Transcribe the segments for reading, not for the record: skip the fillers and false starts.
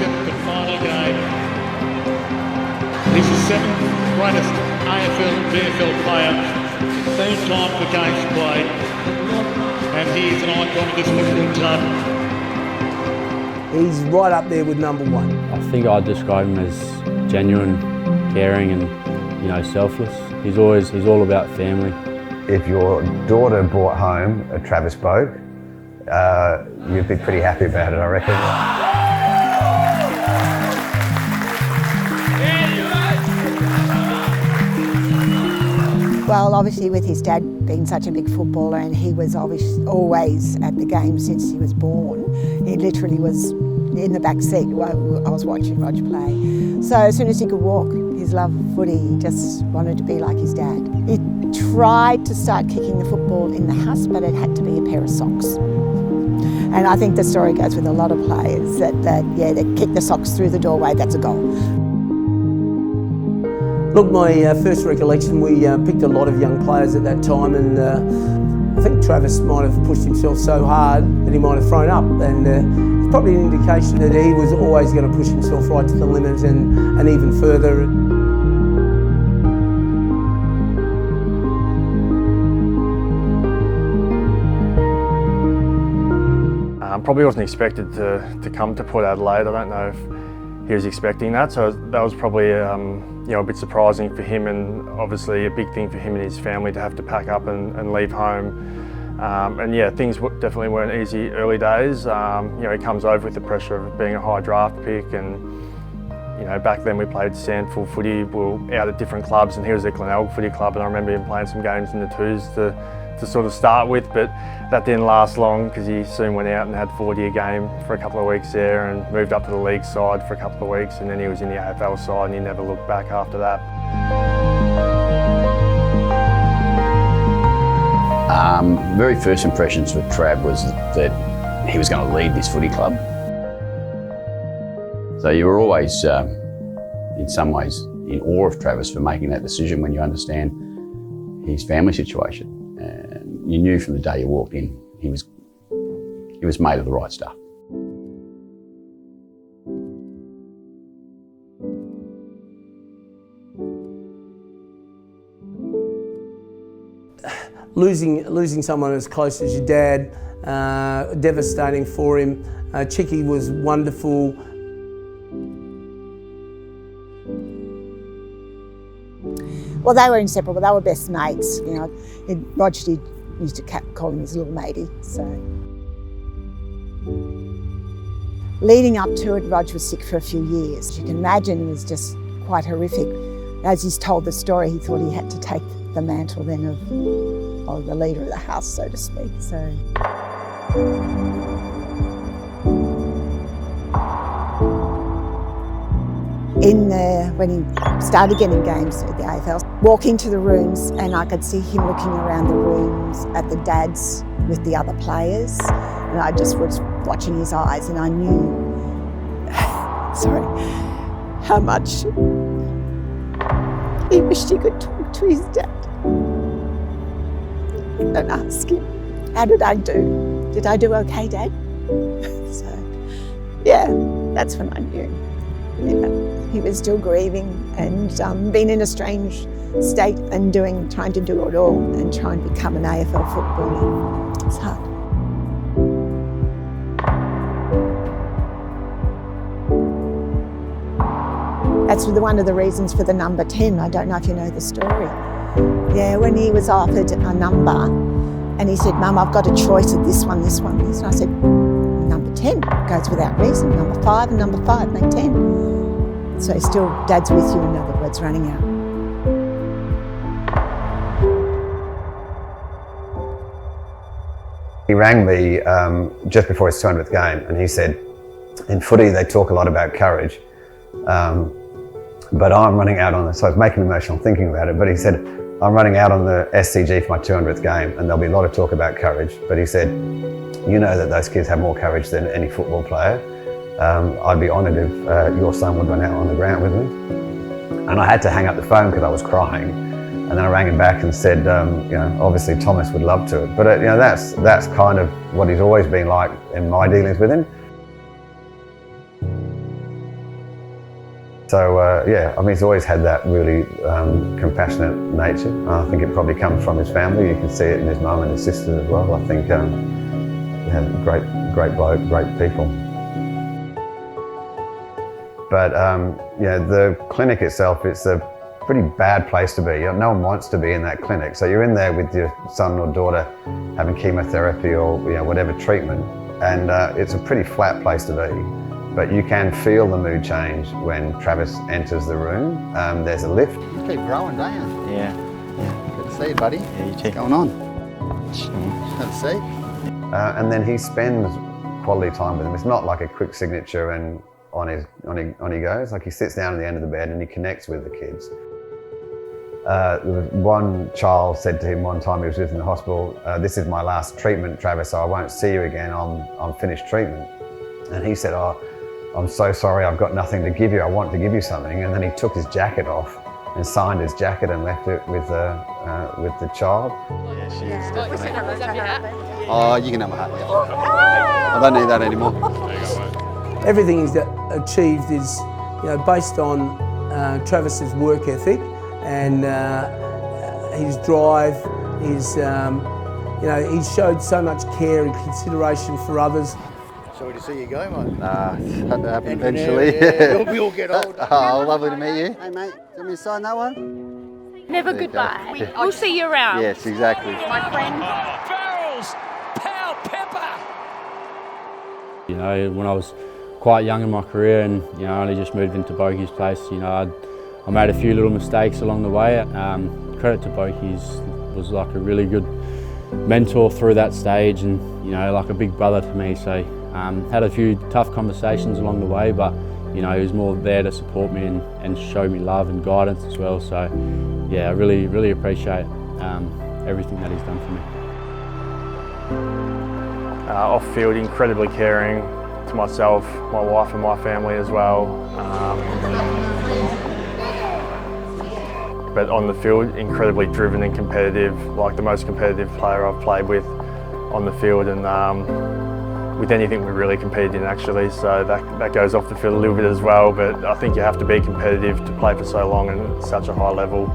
7th and final game. He's the 7th greatest AFL and VFL player, same time for games played, and he is an icon of this football club. He's right up there with number one. I think I'd describe him as genuine, caring and, selfless. He's all about family. If your daughter brought home a Travis Boak, you'd be pretty happy about it, I reckon. Well, obviously with his dad being such a big footballer, and he was always at the game since he was born. He literally was in the back seat while I was watching Rog play. So as soon as he could walk, his love of footy, he just wanted to be like his dad. He tried to start kicking the football in the house, but it had to be a pair of socks. And I think the story goes with a lot of players that they kick the socks through the doorway, that's a goal. Look, my first recollection, we picked a lot of young players at that time, and I think Travis might have pushed himself so hard that he might have thrown up, and it's probably an indication that he was always going to push himself right to the limit and even further. Probably wasn't expected to come to Port Adelaide. I don't know if he was expecting that, so that was probably a bit surprising for him, and obviously a big thing for him and his family to have to pack up and leave home. And yeah, things definitely weren't easy early days. He comes over with the pressure of being a high draft pick, and back then we played sandful footy. We were out at different clubs, and he was at Glenelg Footy Club, and I remember him playing some games in the twos to sort of start with, but that didn't last long because he soon went out and had 40 a game for a couple of weeks there and moved up to the league side for a couple of weeks, and then he was in the AFL side and he never looked back after that. Very first impressions with Trav was that he was going to lead this footy club. So you were always, in some ways, in awe of Travis for making that decision when you understand his family situation. And you knew from the day you walked in, he was made of the right stuff. Losing someone as close as your dad, devastating for him. Chicky was wonderful. Well, they were inseparable. They were best mates. Roger used to call him his little matey. So, leading up to it, Roger was sick for a few years. You can imagine it was just quite horrific. As he's told the story, he thought he had to take the mantle then of the leader of the house, so to speak. So. When he started getting games at the AFL, walk into the rooms and I could see him looking around the rooms at the dads with the other players, and I just was watching his eyes and I knew, how much he wished he could talk to his dad and ask him, how did I do? Did I do okay, Dad? So, yeah, that's when I knew. He was still grieving and being in a strange state and trying to do it all and trying to become an AFL footballer. It's hard. That's one of the reasons for the number 10. I don't know if you know the story. Yeah, when he was offered a number and he said, Mum, I've got a choice of this one, this one, this. And I said, number 10 goes without reason. Number 5 and number 5 make 10. So still, Dad's with you, in other words, running out. He rang me just before his 200th game, and he said, in footy they talk a lot about courage, but I'm running out on the, so I was making me emotional thinking about it, but he said, I'm running out on the SCG for my 200th game, and there'll be a lot of talk about courage, but he said, you know that those kids have more courage than any football player. I'd be honoured if your son would run out on the ground with me. And I had to hang up the phone because I was crying. And then I rang him back and said, obviously Thomas would love to. But that's kind of what he's always been like in my dealings with him. So yeah, I mean, he's always had that really compassionate nature. I think it probably comes from his family. You can see it in his mum and his sisters as well. I think yeah, great bloke, great people. But yeah, the clinic itself, it's a pretty bad place to be. No one wants to be in that clinic. So you're in there with your son or daughter having chemotherapy or whatever treatment, and it's a pretty flat place to be. But you can feel the mood change when Travis enters the room. There's a lift. You keep growing, don't you? Yeah. Good to see you, buddy. Yeah, you too. What's going on? Have a seat. And then he spends quality time with him. It's not like a quick signature and on he goes. Like, he sits down at the end of the bed and he connects with the kids. One child said to him one time, he was with him in the hospital, "This is my last treatment, Travis, so I won't see you again. I'm finished treatment." And he said, "Oh, I'm so sorry, I've got nothing to give you. I want to give you something." And then he took his jacket off and signed his jacket and left it with the child. Yeah, she is definitely. Oh, you can have my hat. I don't need that anymore. Everything he's achieved is, based on Travis's work ethic and his drive. He's showed so much care and consideration for others. Sorry to see you go, mate. Nah, had to happen eventually. We all get old. Oh, lovely to meet you. Hey, mate, do you want me to sign that one? Never There you goodbye. We'll see you around. Yes, exactly. My friend. Barrels! Pow pepper! You know, when I was quite young in my career and I only just moved into Boakie's place, I made a few little mistakes along the way. Credit to Boakie's, was like a really good mentor through that stage and like a big brother to me. So had a few tough conversations along the way, but he was more there to support me and show me love and guidance as well. So yeah, I really appreciate everything that he's done for me. Off field, incredibly caring to myself, my wife and my family as well. But on the field, incredibly driven and competitive, like the most competitive player I've played with on the field, and with anything we really competed in actually, so that goes off the field a little bit as well. But I think you have to be competitive to play for so long and at such a high level.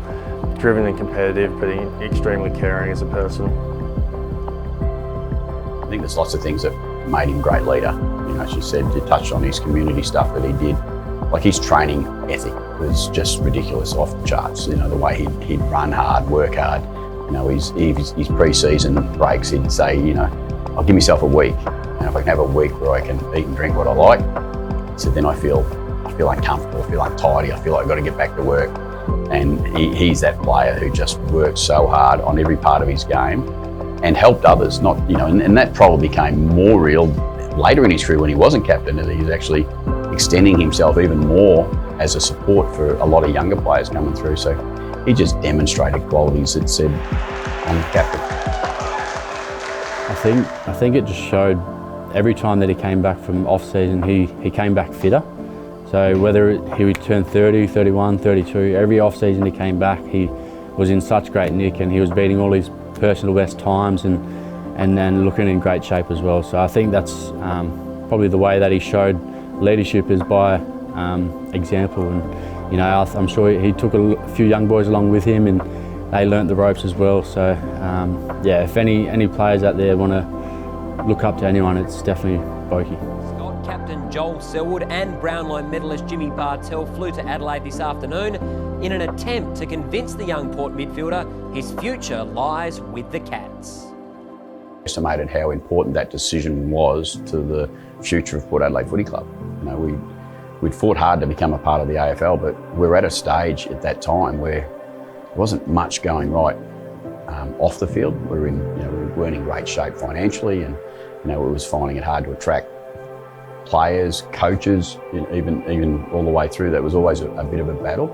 Driven and competitive, but extremely caring as a person. I think there's lots of things that made him a great leader. As you said, you touched on his community stuff that he did. Like, his training ethic was just ridiculous, off the charts. The way he'd run hard, work hard. His pre-season breaks, he'd say, I'll give myself a week. And if I can have a week where I can eat and drink what I like, he said, then I feel uncomfortable, I feel untidy, I feel like I've got to get back to work. And he's that player who just worked so hard on every part of his game and helped others. And that probably became more real later in his career when he wasn't captain, and he was actually extending himself even more as a support for a lot of younger players coming through. So he just demonstrated qualities that said, I'm the captain. I think it just showed every time that he came back from off-season, he came back fitter. So whether he would turn 30, 31, 32, every off-season he came back, he was in such great nick and he was beating all his personal best times and then looking in great shape as well. So I think that's probably the way that he showed leadership, is by example. And I'm sure he took a few young boys along with him and they learnt the ropes as well. So yeah, if any players out there want to look up to anyone, it's definitely Boakie. Scott captain Joel Selwood and Brownlow medalist Jimmy Bartell flew to Adelaide this afternoon in an attempt to convince the young Port midfielder his future lies with the Cats. Estimated how important that decision was to the future of Port Adelaide Footy Club. We'd fought hard to become a part of the AFL, but we're at a stage at that time where there wasn't much going right off the field. We weren't in great shape financially, and we was finding it hard to attract players, coaches, even all the way through. That was always a bit of a battle.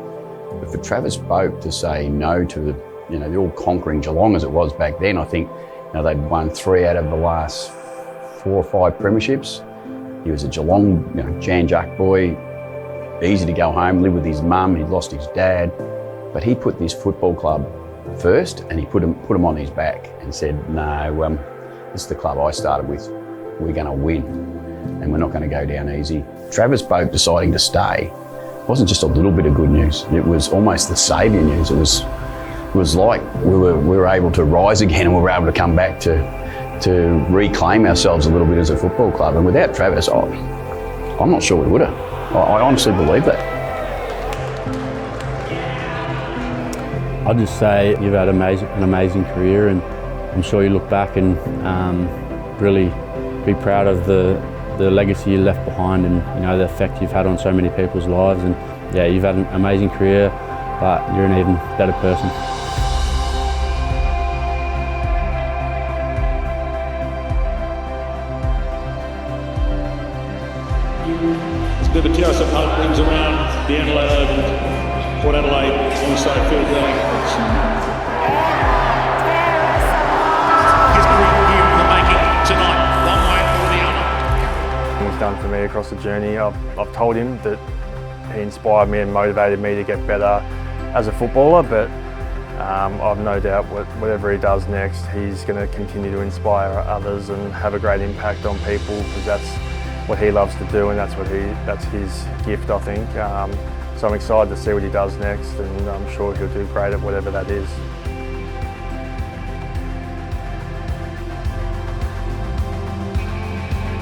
But for Travis Boak to say no to the all-conquering Geelong as it was back then, I think they'd won 3 out of the last 4 or 5 premierships. He was a Geelong, Jan Jack boy, easy to go home, live with his mum. He'd lost his dad, but he put this football club first, and he put him on his back and said, "No, this is the club I started with. We're going to win, and we're not going to go down easy." Travis Boak deciding to stay It wasn't just a little bit of good news. It was almost the saviour news. It was like we were able to rise again, and we were able to come back to reclaim ourselves a little bit as a football club. And without Travis, I'm not sure we would have. I honestly believe that. I'd just say you've had an amazing career, and I'm sure you look back and really be proud of the legacy you left behind, and the effect you've had on so many people's lives. And yeah, you've had an amazing career, but you're an even better person. It's a bit of a tear up rings around the Adelaide Oval, Port Adelaide also field going. History in the making tonight, one way or the other. He's done for me across the journey. I've told him that he inspired me and motivated me to get better as a footballer, but I've no doubt whatever he does next, he's going to continue to inspire others and have a great impact on people, because that's what he loves to do, and that's his gift, I think. So I'm excited to see what he does next, and I'm sure he'll do great at whatever that is.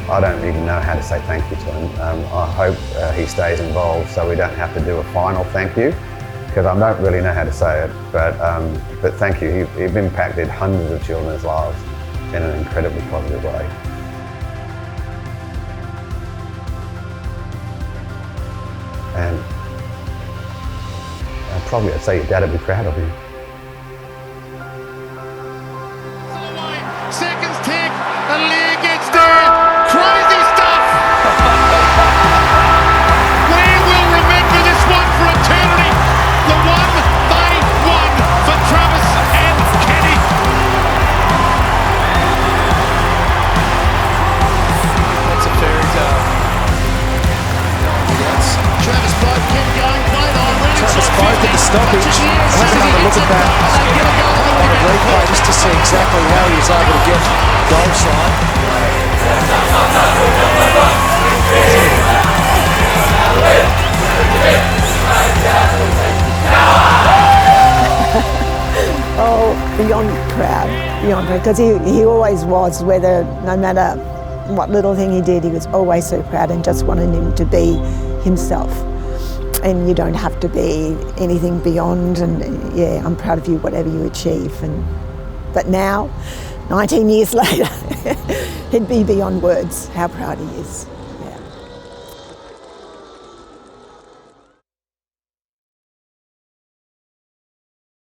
I don't even know how to say thank you to him. I hope he stays involved so we don't have to do a final thank you, because I don't really know how to say it. But thank you. You've impacted hundreds of children's lives in an incredibly positive way. And I'd say your dad would be proud of you. Seconds tick, and Lear gets there. Crazy stuff! We will remember this one for eternity. The one they won for Travis and Kenny. That's a fairy tale. Travis Boak kept going, played on. Travis Boak at the stoppage. I'll have another look at that replay just to see exactly how he was able to get goal side. Oh, beyond proud, because he always was, no matter what little thing he did, he was always so proud and just wanted him to be himself. And you don't have to be anything beyond, and yeah, I'm proud of you, whatever you achieve. But now, 19 years later, he'd be beyond words how proud he is.